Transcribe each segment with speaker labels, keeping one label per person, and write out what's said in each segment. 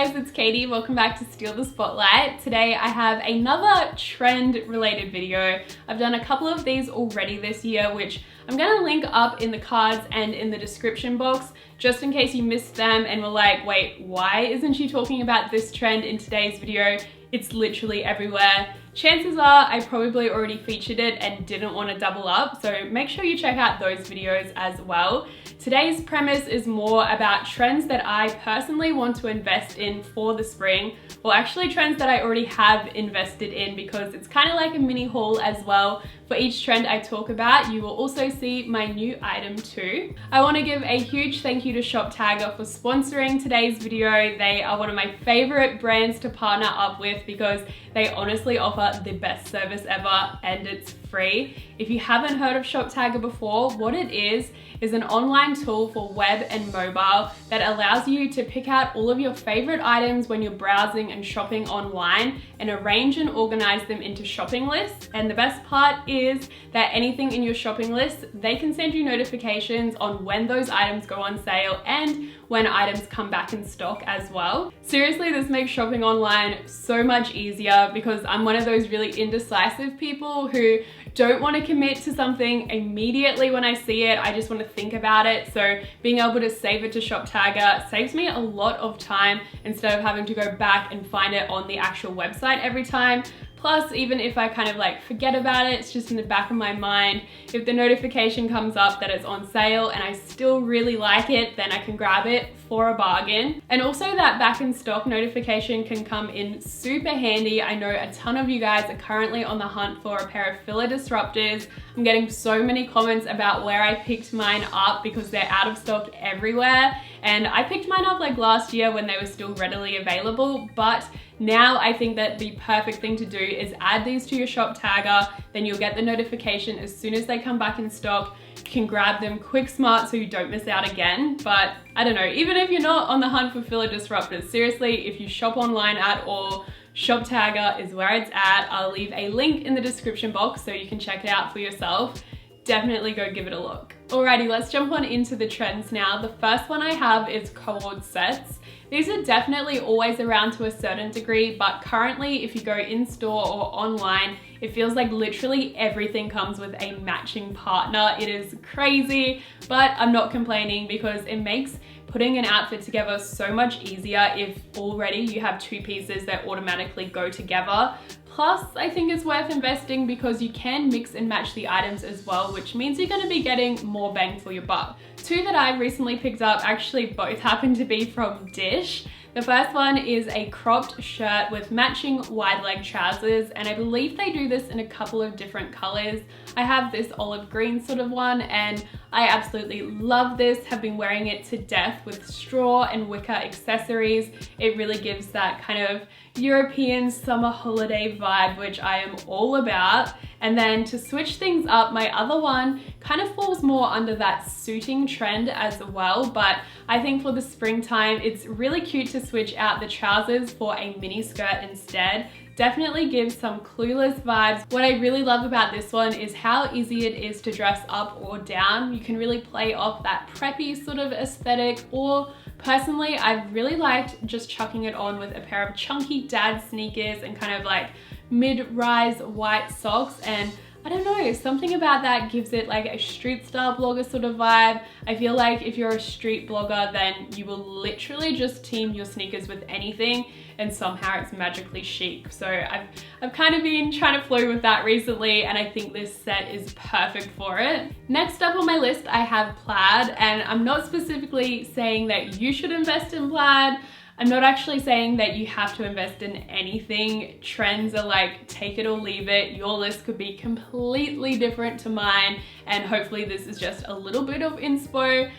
Speaker 1: guys, it's Katie. Welcome back to Steal the Spotlight. Today I have another trend related video. I've done a couple of these already this year, which I'm gonna link up in the cards and in the description box, just in case you missed them and were like, wait, why isn't she talking about this trend in today's video? It's literally everywhere. Chances are I probably already featured it and didn't want to double up, so make sure you check out those videos as well. Today's premise is more about trends that I personally want to invest in for the spring, or actually trends that I already have invested in, because it's kind of like a mini haul as well. For each trend I talk about, you will also see my new item too. I want to give a huge thank you to ShopTagger for sponsoring today's video. They are one of my favorite brands to partner up with because they honestly offer the best service ever and it's free. If you haven't heard of ShopTagger before, what it is an online tool for web and mobile that allows you to pick out all of your favorite items when you're browsing and shopping online and arrange and organize them into shopping lists. And the best part is that anything in your shopping list, they can send you notifications on when those items go on sale and when items come back in stock as well. Seriously, this makes shopping online so much easier because I'm one of those really indecisive people who don't want to commit to something immediately when I see it. I just want to think about it. So being able to save it to ShopTagger saves me a lot of time instead of having to go back and find it on the actual website every time. Plus, even if I kind of like forget about it, it's just in the back of my mind. If the notification comes up that it's on sale and I still really like it, then I can grab it for a bargain. And also that back in stock notification can come in super handy. I know a ton of you guys are currently on the hunt for a pair of filler disruptors. I'm getting so many comments about where I picked mine up because they're out of stock everywhere. And I picked mine up like last year when they were still readily available, but now I think that the perfect thing to do is add these to your ShopTagger, then you'll get the notification as soon as they come back in stock. You can grab them quick smart so you don't miss out again. But I don't know, even if you're not on the hunt for filler disruptors, seriously, if you shop online at all, ShopTagger is where it's at. I'll leave a link in the description box so you can check it out for yourself. Definitely go give it a look. Alrighty, let's jump on into the trends now. The first one I have is cord sets. These are definitely always around to a certain degree, but currently if you go in store or online, it feels like literally everything comes with a matching partner. It is crazy, but I'm not complaining because it makes putting an outfit together so much easier if already you have two pieces that automatically go together. Plus, I think it's worth investing because you can mix and match the items as well, which means you're gonna be getting more bang for your buck. Two that I recently picked up, actually both happen to be from Dish. The first one is a cropped shirt with matching wide leg trousers, and I believe they do this in a couple of different colors. I have this olive green sort of one and I absolutely love this, have been wearing it to death with straw and wicker accessories. It really gives that kind of European summer holiday vibe, which I am all about. And then to switch things up, my other one kind of falls more under that suiting trend as well, but I think for the springtime, it's really cute to switch out the trousers for a mini skirt instead. Definitely gives some clueless vibes. What I really love about this one is how easy it is to dress up or down. You can really play off that preppy sort of aesthetic, or personally, I've really liked just chucking it on with a pair of chunky dad sneakers and kind of like mid-rise white socks, and I don't know, something about that gives it like a street style blogger sort of vibe. I feel like if you're a street blogger, then you will literally just team your sneakers with anything and somehow it's magically chic. So I've kind of been trying to flow with that recently, and I think this set is perfect for it. Next up on my list, I have Plaid, and I'm not specifically saying that you should invest in Plaid. I'm not actually saying that you have to invest in anything. Trends are like, take it or leave it. Your list could be completely different to mine, and hopefully this is just a little bit of inspo.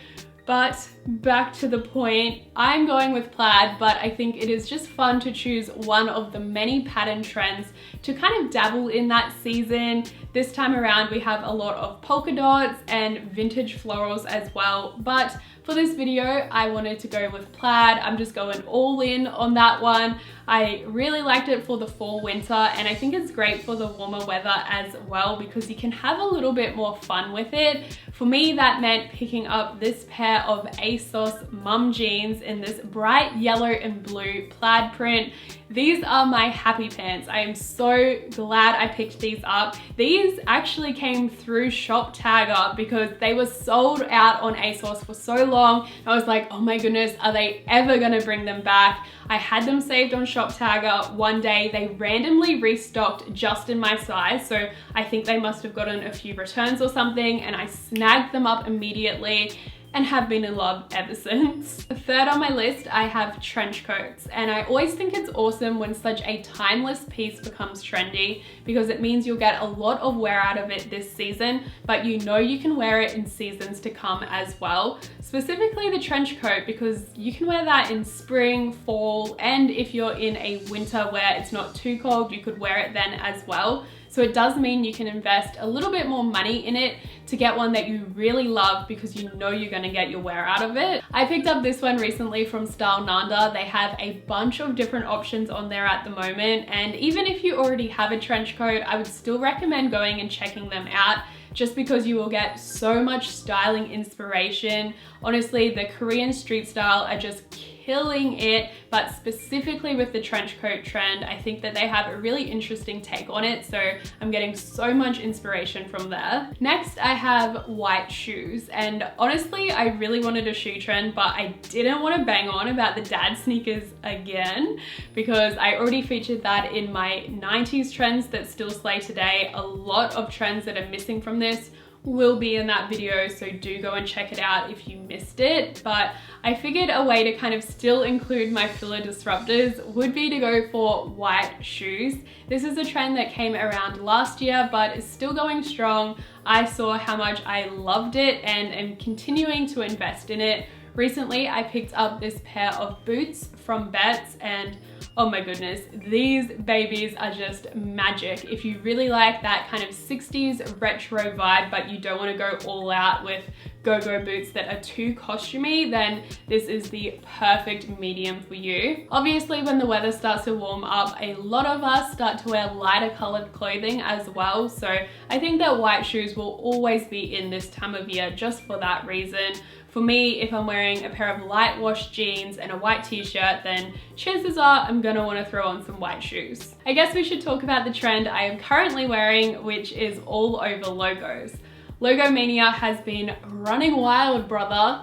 Speaker 1: But back to the point, I'm going with Plaid, but I think it is just fun to choose one of the many pattern trends to kind of dabble in that season. This time around, we have a lot of polka dots and vintage florals as well, but for this video, I wanted to go with Plaid. I'm just going all in on that one. I really liked it for the fall winter, and I think it's great for the warmer weather as well because you can have a little bit more fun with it. For me, that meant picking up this pair of ASOS mum jeans in this bright yellow and blue plaid print. These are my happy pants. I am so glad I picked these up. These actually came through ShopTagger because they were sold out on ASOS for so long. I was like, oh my goodness, are they ever gonna bring them back? I had them saved on ShopTagger. One day they randomly restocked just in my size, so I think they must have gotten a few returns or something, and I snagged them up immediately and have been in love ever since. Third on my list, I have trench coats, and I always think it's awesome when such a timeless piece becomes trendy because it means you'll get a lot of wear out of it this season, but you know you can wear it in seasons to come as well. Specifically the trench coat, because you can wear that in spring, fall, and if you're in a winter where it's not too cold, you could wear it then as well. So it does mean you can invest a little bit more money in it to get one that you really love because you know you're gonna get your wear out of it. I picked up this one recently from Style Nanda. They have a bunch of different options on there at the moment, and even if you already have a trench coat, I would still recommend going and checking them out just because you will get so much styling inspiration. Honestly, the Korean street style are just killing it, but specifically with the trench coat trend, I think that they have a really interesting take on it, so I'm getting so much inspiration from there. Next, I have white shoes, and honestly, I really wanted a shoe trend, but I didn't want to bang on about the dad sneakers again because I already featured that in my 90s trends that still slay today. A lot of trends that are missing from this will be in that video, so do go and check it out if you missed it. But I figured a way to kind of still include my filler disruptors would be to go for white shoes. This is a trend that came around last year but is still going strong. I saw how much I loved it and am continuing to invest in it. Recently I picked up this pair of boots from Bets, and oh my goodness, these babies are just magic. If you really like that kind of 60s retro vibe, but you don't want to go all out with go-go boots that are too costumey, then this is the perfect medium for you. Obviously, when the weather starts to warm up, a lot of us start to wear lighter colored clothing as well. So I think that white shoes will always be in this time of year just for that reason. For me, if I'm wearing a pair of light wash jeans and a white t-shirt, then chances are I'm gonna wanna throw on some white shoes. I guess we should talk about the trend I am currently wearing, which is all over logos. Logo mania has been running wild, brother.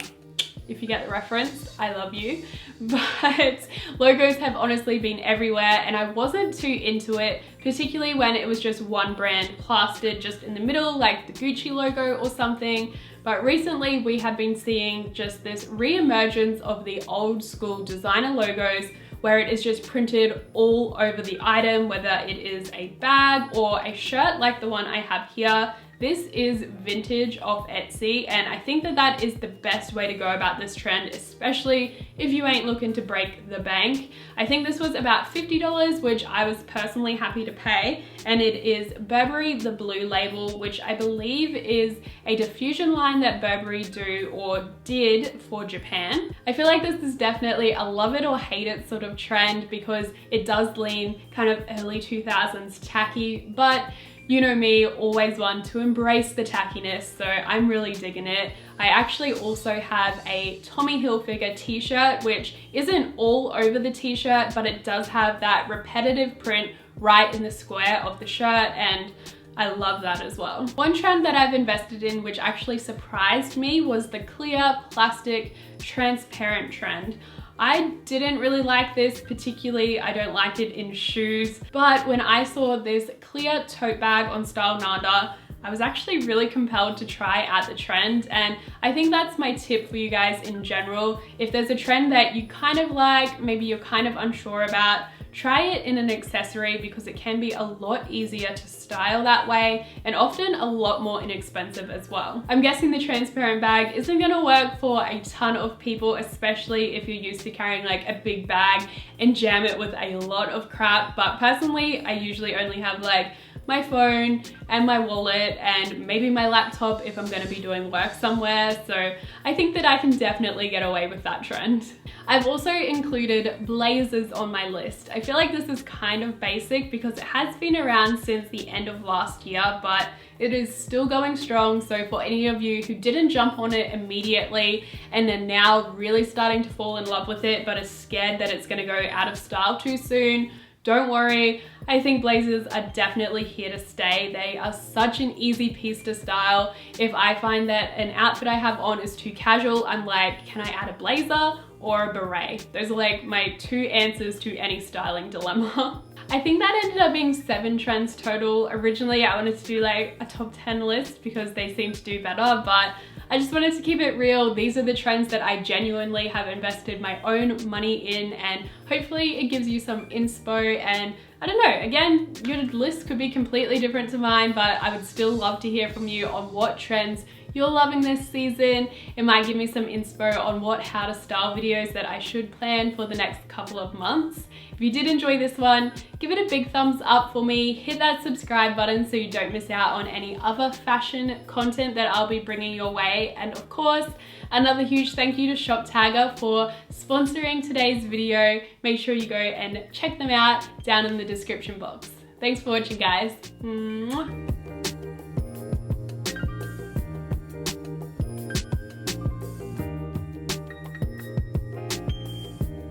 Speaker 1: If you get the reference, I love you. But logos have honestly been everywhere, and I wasn't too into it, particularly when it was just one brand plastered just in the middle, like the Gucci logo or something. But recently we have been seeing just this re-emergence of the old school designer logos where it is just printed all over the item, whether it is a bag or a shirt like the one I have here. This is vintage off Etsy, and I think that that is the best way to go about this trend, especially if you ain't looking to break the bank. I think this was about $50, which I was personally happy to pay, and it is Burberry the Blue label, which I believe is a diffusion line that Burberry do or did for Japan. I feel like this is definitely a love it or hate it sort of trend because it does lean kind of early 2000s tacky, but you know me, always one to embrace the tackiness, so I'm really digging it. I actually also have a Tommy Hilfiger t-shirt, which isn't all over the t-shirt, but it does have that repetitive print right in the square of the shirt, and I love that as well. One trend that I've invested in, which actually surprised me, was the clear plastic transparent trend. I didn't really like this particularly. I don't like it in shoes, but when I saw this clear tote bag on Style Nanda, I was actually really compelled to try out the trend, and I think that's my tip for you guys in general. If there's a trend that you kind of like, maybe you're kind of unsure about, try it in an accessory because it can be a lot easier to style that way and often a lot more inexpensive as well. I'm guessing the transparent bag isn't gonna work for a ton of people, especially if you're used to carrying like a big bag and jam it with a lot of crap, but personally I usually only have like my phone and my wallet and maybe my laptop if I'm gonna be doing work somewhere. So I think that I can definitely get away with that trend. I've also included blazers on my list. I feel like this is kind of basic because it has been around since the end of last year, but it is still going strong. So for any of you who didn't jump on it immediately and are now really starting to fall in love with it but are scared that it's gonna go out of style too soon, don't worry. I think blazers are definitely here to stay. They are such an easy piece to style. If I find that an outfit I have on is too casual, I'm like, can I add a blazer or a beret? Those are like my two answers to any styling dilemma. I think that ended up being 7 trends total. Originally, I wanted to do like a top 10 list because they seem to do better, but I just wanted to keep it real. These are the trends that I genuinely have invested my own money in, and hopefully it gives you some inspo. And I don't know, again, your list could be completely different to mine, but I would still love to hear from you on what trends you're loving this season. It might give me some inspo on what how to style videos that I should plan for the next couple of months. If you did enjoy this one, give it a big thumbs up for me. Hit that subscribe button so you don't miss out on any other fashion content that I'll be bringing your way. And of course, another huge thank you to Shop Tagger for sponsoring today's video. Make sure you go and check them out down in the description box. Thanks for watching, guys. Mwah.